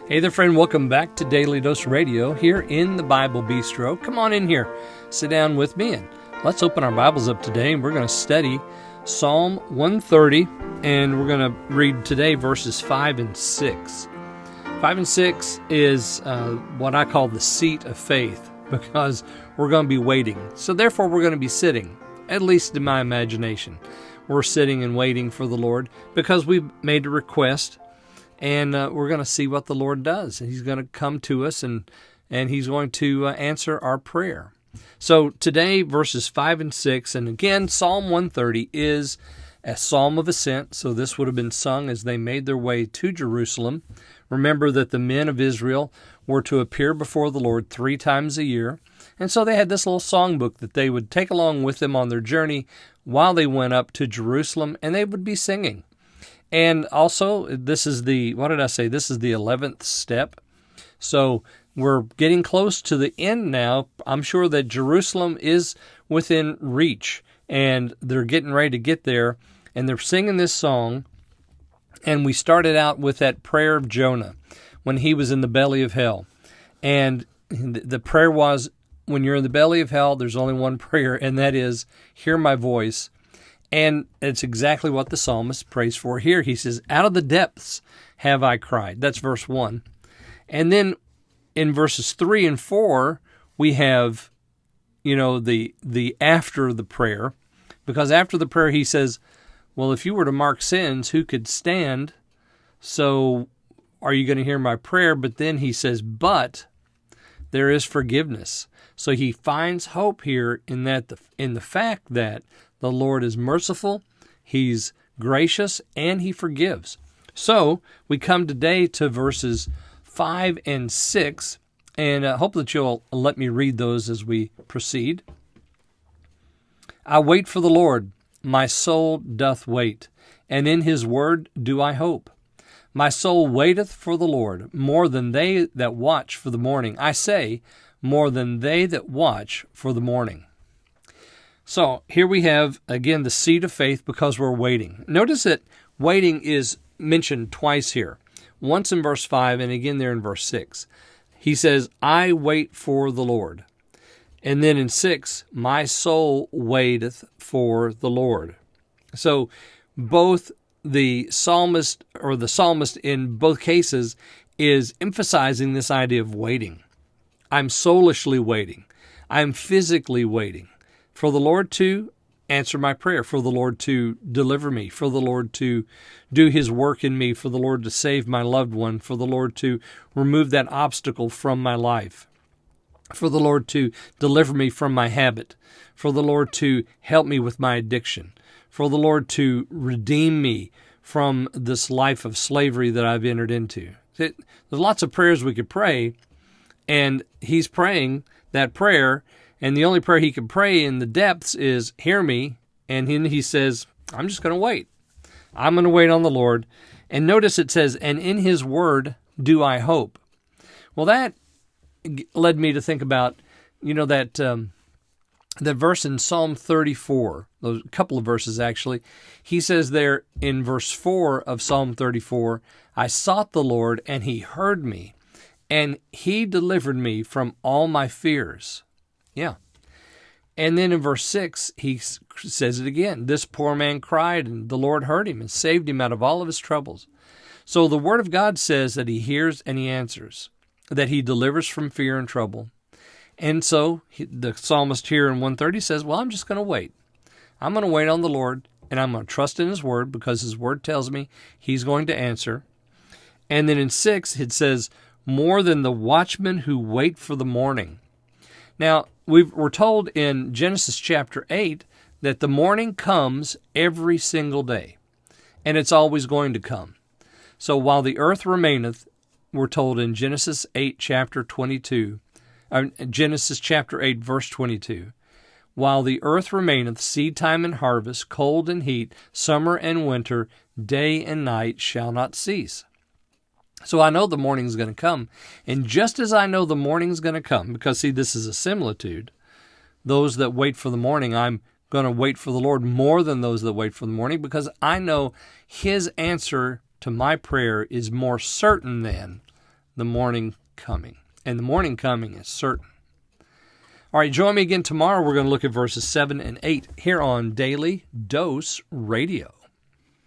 Hey there, friend. Welcome back to Daily Dose Radio here in the Bible Bistro. Come on in here. Sit down with me and let's open our Bibles up today, and we're going to study Psalm 130, and we're going to read today verses 5 and 6. 5 and 6 is what I call the seat of faith, because we're going to be waiting. So therefore, we're going to be sitting, at least in my imagination. We're sitting and waiting for the Lord because we've made a request. And we're going to see what the Lord does. He's going to come to us, and He's going to answer our prayer. So today, verses 5 and 6, and again, Psalm 130 is a psalm of ascent. So this would have been sung as they made their way to Jerusalem. Remember that the men of Israel were to appear before the Lord 3 times a year. And so they had this little songbook that they would take along with them on their journey while they went up to Jerusalem, and they would be singing. And also, this is the 11th step. So we're getting close to the end now. I'm sure that Jerusalem is within reach, and they're getting ready to get there, and they're singing this song. And we started out with that prayer of Jonah when he was in the belly of hell. And the prayer was, when you're in the belly of hell, there's only one prayer, and that is, hear my voice. And it's exactly what the psalmist prays for here. He says, out of the depths have I cried. That's verse 1. And then in verses 3 and 4, we have, the after the prayer. Because after the prayer, he says, well, if you were to mark sins, who could stand? So are you going to hear my prayer? But then he says, but there is forgiveness. So he finds hope here in the fact that the Lord is merciful, He's gracious, and He forgives. So we come today to verses 5 and 6, and I hope that you'll let me read those as we proceed. I wait for the Lord, my soul doth wait, and in His word do I hope. My soul waiteth for the Lord, more than they that watch for the morning. I say, more than they that watch for the morning. So here we have, again, the seat of faith because we're waiting. Notice that waiting is mentioned twice here. Once in verse 5 and again there in verse 6. He says, I wait for the Lord. And then in 6, my soul waiteth for the Lord. So both the psalmist in both cases is emphasizing this idea of waiting. I'm soulishly waiting. I'm physically waiting. For the Lord to answer my prayer, for the Lord to deliver me, for the Lord to do His work in me, for the Lord to save my loved one, for the Lord to remove that obstacle from my life, for the Lord to deliver me from my habit, for the Lord to help me with my addiction, for the Lord to redeem me from this life of slavery that I've entered into. There's lots of prayers we could pray, and He's praying that prayer. And the only prayer he can pray in the depths is, hear me. And then he says, I'm just going to wait. I'm going to wait on the Lord. And notice it says, and in His word do I hope. Well, that led me to think about, that verse in Psalm 34, those couple of verses actually. He says there in verse 4 of Psalm 34, I sought the Lord and He heard me, and He delivered me from all my fears. Yeah. And then in verse 6, he says it again. This poor man cried, and the Lord heard him and saved him out of all of his troubles. So the Word of God says that He hears and He answers, that He delivers from fear and trouble. And so the psalmist here in 130 says, well, I'm just going to wait. I'm going to wait on the Lord, and I'm going to trust in His Word because His Word tells me He's going to answer. And then in 6, it says, more than the watchmen who wait for the morning. Now, we're told in Genesis chapter 8 that the morning comes every single day, and it's always going to come. So while the earth remaineth, we're told in Genesis chapter 8, verse 22, while the earth remaineth, seed time and harvest, cold and heat, summer and winter, day and night shall not cease. So I know the morning's going to come. And just as I know the morning's going to come, because see, this is a similitude, those that wait for the morning, I'm going to wait for the Lord more than those that wait for the morning, because I know His answer to my prayer is more certain than the morning coming. And the morning coming is certain. All right, join me again tomorrow. We're going to look at verses 7 and 8 here on Daily Dose Radio.